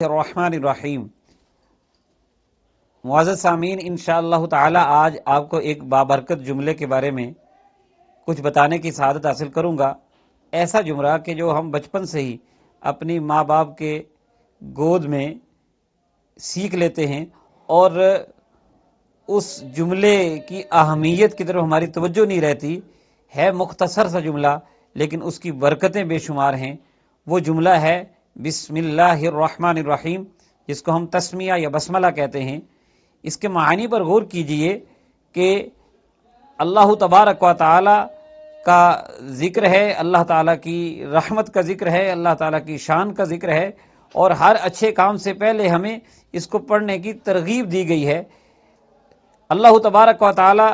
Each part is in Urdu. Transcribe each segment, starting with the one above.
الرحمن الرحیم۔ معزز سامعین، انشاءاللہ تعالی آج آپ کو ایک بابرکت جملے کے بارے میں کچھ بتانے کی سعادت حاصل کروں گا۔ ایسا جملہ کہ جو ہم بچپن سے ہی اپنی ماں باپ کے گود میں سیکھ لیتے ہیں اور اس جملے کی اہمیت کی طرف ہماری توجہ نہیں رہتی ہے۔ مختصر سا جملہ لیکن اس کی برکتیں بے شمار ہیں۔ وہ جملہ ہے بسم اللہ الرحمن الرحیم، جس کو ہم تسمیہ یا بسملہ کہتے ہیں۔ اس کے معنی پر غور کیجئے کہ اللہ تبارک و تعالی کا ذکر ہے، اللہ تعالیٰ کی رحمت کا ذکر ہے، اللہ تعالیٰ کی شان کا ذکر ہے، اور ہر اچھے کام سے پہلے ہمیں اس کو پڑھنے کی ترغیب دی گئی ہے۔ اللہ تبارک و تعالی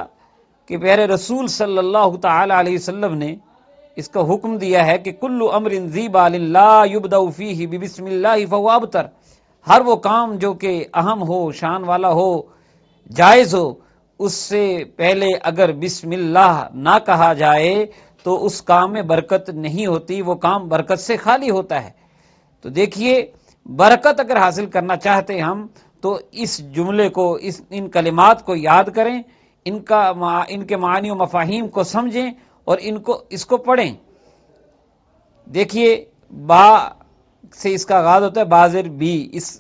کے پیارے رسول صلی اللہ تعالی علیہ وسلم نے اس کا حکم دیا ہے کہ کل امر ذی بال لا یبدأ فیہ بسم اللہ فہو ابتر۔ ہر وہ کام جو کہ اہم ہو، شان والا ہو، جائز ہو، اس سے پہلے اگر بسم اللہ نہ کہا جائے تو اس کام میں برکت نہیں ہوتی، وہ کام برکت سے خالی ہوتا ہے۔ تو دیکھیے، برکت اگر حاصل کرنا چاہتے ہیں ہم تو اس جملے کو، ان کلمات کو یاد کریں، ان کے معنی و مفاہیم کو سمجھیں اور اس کو پڑھیں۔ دیکھیے، با سے اس کا آغاز ہوتا ہے، بازر بی،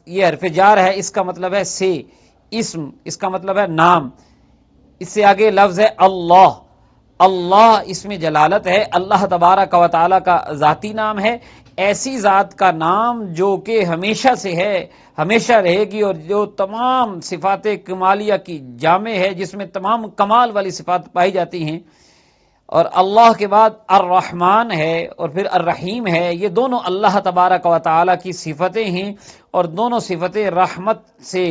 یہ حرف جار ہے، اس کا مطلب ہے سے، اسم، اس کا مطلب ہے نام۔ اس سے آگے لفظ ہے اللہ۔ اللہ اس میں جلالت ہے، اللہ تبارک و تعالی کا ذاتی نام ہے، ایسی ذات کا نام جو کہ ہمیشہ سے ہے، ہمیشہ رہے گی، اور جو تمام صفات کمالیہ کی جامع ہے، جس میں تمام کمال والی صفات پائی جاتی ہیں۔ اور اللہ کے بعد الرحمن ہے اور پھر الرحیم ہے، یہ دونوں اللہ تبارک و تعالی کی صفتیں ہیں، اور دونوں صفتیں رحمت سے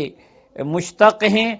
مشتق ہیں،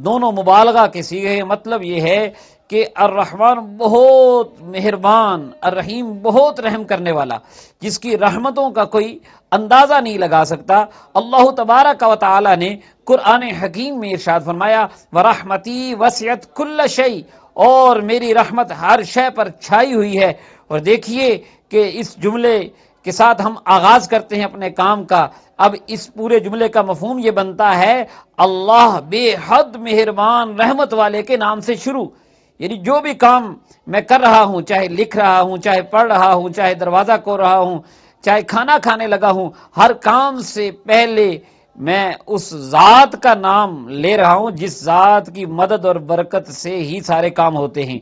دونوں مبالغہ کے صیغے ہیں۔ مطلب یہ ہے کہ الرحمن بہت مہربان، الرحیم بہت رحم کرنے والا، جس کی رحمتوں کا کوئی اندازہ نہیں لگا سکتا۔ اللہ تبارک و تعالی نے قرآن حکیم میں ارشاد فرمایا وَرَحْمَتِي وَسِعَتْ كُلَّ شَيْءٍ، اور میری رحمت ہر شے پر چھائی ہوئی ہے۔ اور دیکھیے کہ اس جملے کے ساتھ ہم آغاز کرتے ہیں اپنے کام کا۔ اب اس پورے جملے کا مفہوم یہ بنتا ہے اللہ بے حد مہربان رحمت والے کے نام سے شروع۔ یعنی جو بھی کام میں کر رہا ہوں، چاہے لکھ رہا ہوں، چاہے پڑھ رہا ہوں، چاہے دروازہ کھول رہا ہوں، چاہے کھانا کھانے لگا ہوں، ہر کام سے پہلے میں اس ذات کا نام لے رہا ہوں جس ذات کی مدد اور برکت سے ہی سارے کام ہوتے ہیں۔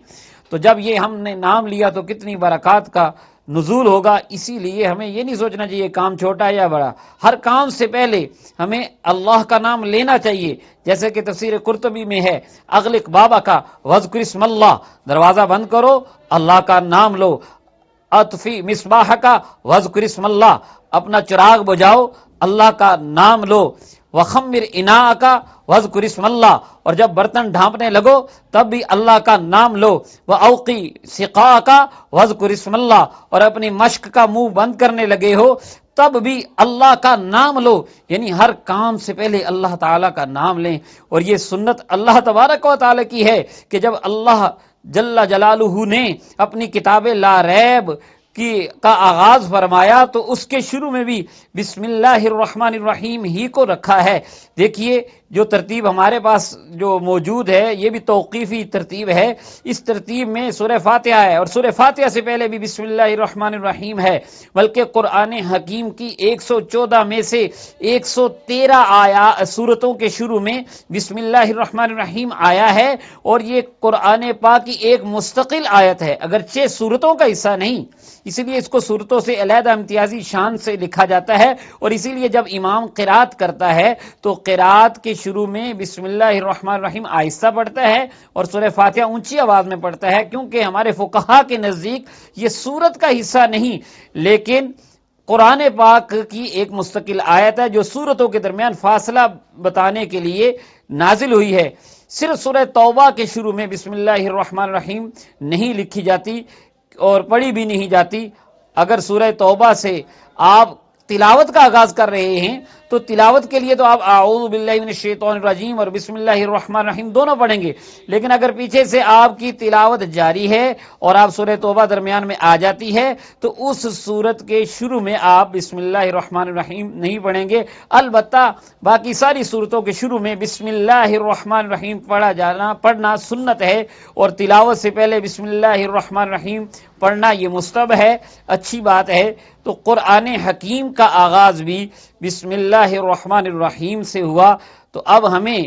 تو جب یہ ہم نے نام لیا تو کتنی برکات کا نزول ہوگا۔ اسی لیے ہمیں یہ نہیں سوچنا چاہیے کام چھوٹا یا بڑا، ہر کام سے پہلے ہمیں اللہ کا نام لینا چاہیے۔ جیسے کہ تفسیر قرطبی میں ہے اغلق بابا کا وذکر اسم اللہ، دروازہ بند کرو، اللہ کا نام لو۔ اطفی مصباح کا وذکر اسم اللہ، اپنا چراغ بجھاؤ، اللہ کا نام لو۔ وخمر اناء کا وذکر اسم اللہ، اور جب برتن ڈھانپنے لگو تب بھی اللہ کا نام لو۔ وأوقی سقاء کا وذکر اسم اللہ، اور اپنی مشک کا منہ بند کرنے لگے ہو تب بھی اللہ کا نام لو۔ یعنی ہر کام سے پہلے اللہ تعالیٰ کا نام لیں۔ اور یہ سنت اللہ تبارک و تعالی کی ہے کہ جب اللہ جل جلالہ نے اپنی کتاب لا ریب کا آغاز فرمایا تو اس کے شروع میں بھی بسم اللہ الرحمن الرحیم ہی کو رکھا ہے۔ دیکھیے، جو ترتیب ہمارے پاس جو موجود ہے یہ بھی توقیفی ترتیب ہے۔ اس ترتیب میں سورہ فاتحہ ہے، اور سورہ فاتحہ سے پہلے بھی بسم اللہ الرحمن الرحیم ہے، بلکہ قرآن حکیم کی 114 میں سے 113 سورتوں کے شروع میں بسم اللہ الرحمن الرحیم آیا ہے، اور یہ قرآن پاک کی ایک مستقل آیت ہے، اگرچہ سورتوں کا حصہ نہیں، اسی لیے اس کو سورتوں سے علیحدہ امتیازی شان سے لکھا جاتا ہے۔ اور اسی لیے جب امام قرات کرتا ہے تو قرات کے شروع میں بسم اللہ الرحمن الرحیم آہستہ پڑھتا ہے اور سورہ فاتحہ اونچی آواز میں پڑھتا ہے، کیونکہ ہمارے فقہا کے نزدیک یہ سورت کا حصہ نہیں، لیکن قرآن پاک کی ایک مستقل آیت ہے جو سورتوں کے درمیان فاصلہ بتانے کے لیے نازل ہوئی ہے۔ صرف سورہ توبہ کے شروع میں بسم اللہ الرحمن الرحیم نہیں لکھی جاتی اور پڑھی بھی نہیں جاتی۔ اگر سورہ توبہ سے آپ تلاوت کا آغاز کر رہے ہیں تو تلاوت کے لیے تو آپ اعوذ باللہ من الشیطان الرجیم اور بسم اللہ الرحمن الرحیم دونوں پڑھیں گے، لیکن اگر پیچھے سے آپ کی تلاوت جاری ہے اور آپ سورہ توبہ درمیان میں آ جاتی ہے تو اس سورت کے شروع میں آپ بسم اللہ الرحمن الرحیم نہیں پڑھیں گے، البتہ باقی ساری سورتوں کے شروع میں بسم اللہ الرحمن الرحیم پڑھنا سنت ہے، اور تلاوت سے پہلے بسم اللہ الرحمن الرحیم پڑھنا یہ مستحب ہے، اچھی بات ہے۔ تو قرآن حکیم کا آغاز بھی بسم اللہ الرحمن الرحیم سے ہوا، تو اب ہمیں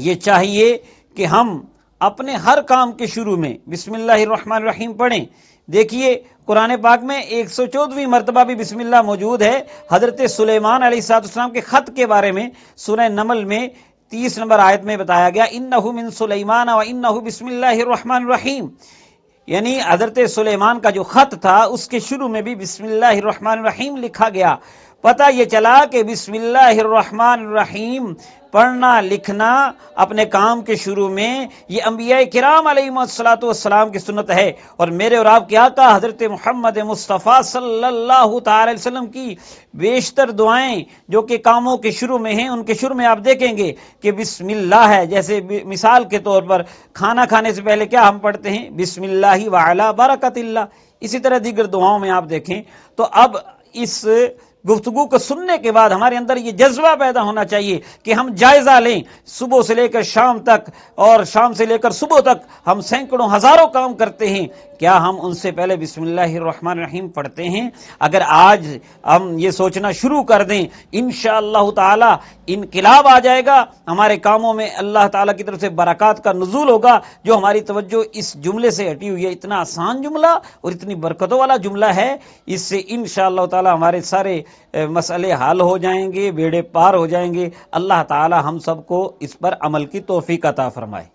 یہ چاہیے کہ ہم اپنے ہر کام کے شروع میں بسم اللہ الرحمن الرحیم پڑھیں۔ دیکھیے قرآن پاک میں 114ویں مرتبہ بھی بسم اللہ موجود ہے۔ حضرت سلیمان علیہ السلام کے خط کے بارے میں سورہ نمل میں 30 نمبر آیت میں بتایا گیا، انہ من سلیمان و انہ بسم اللہ الرحمن الرحیم، یعنی حضرت سلیمان کا جو خط تھا اس کے شروع میں بھی بسم اللہ الرحمن الرحیم لکھا گیا۔ پتہ یہ چلا کہ بسم اللہ الرحمن الرحیم پڑھنا لکھنا اپنے کام کے شروع میں یہ انبیاء کرام علیہ السلام کی سنت ہے، اور میرے اور آپ کے آقا حضرت محمد مصطفیٰ صلی اللہ تعالی وسلم کی بیشتر دعائیں جو کہ کاموں کے شروع میں ہیں، ان کے شروع میں آپ دیکھیں گے کہ بسم اللہ ہے۔ جیسے مثال کے طور پر کھانا کھانے سے پہلے کیا ہم پڑھتے ہیں؟ بسم اللہ وعلی برکت اللہ۔ اسی طرح دیگر دعاؤں میں آپ دیکھیں تو اب اس گفتگو کو سننے کے بعد ہمارے اندر یہ جذبہ پیدا ہونا چاہیے کہ ہم جائزہ لیں، صبح سے لے کر شام تک اور شام سے لے کر صبح تک ہم سینکڑوں ہزاروں کام کرتے ہیں، کیا ہم ان سے پہلے بسم اللہ الرحمن الرحیم پڑھتے ہیں؟ اگر آج ہم یہ سوچنا شروع کر دیں انشاءاللہ تعالی انقلاب آ جائے گا، ہمارے کاموں میں اللہ تعالیٰ کی طرف سے برکات کا نزول ہوگا۔ جو ہماری توجہ اس جملے سے ہٹی ہوئی ہے، اتنا آسان جملہ اور اتنی برکتوں والا جملہ ہے، اس سے انشاءاللہ تعالی ہمارے سارے مسئلے حل ہو جائیں گے، بیڑے پار ہو جائیں گے۔ اللہ تعالی ہم سب کو اس پر عمل کی توفیق عطا فرمائے۔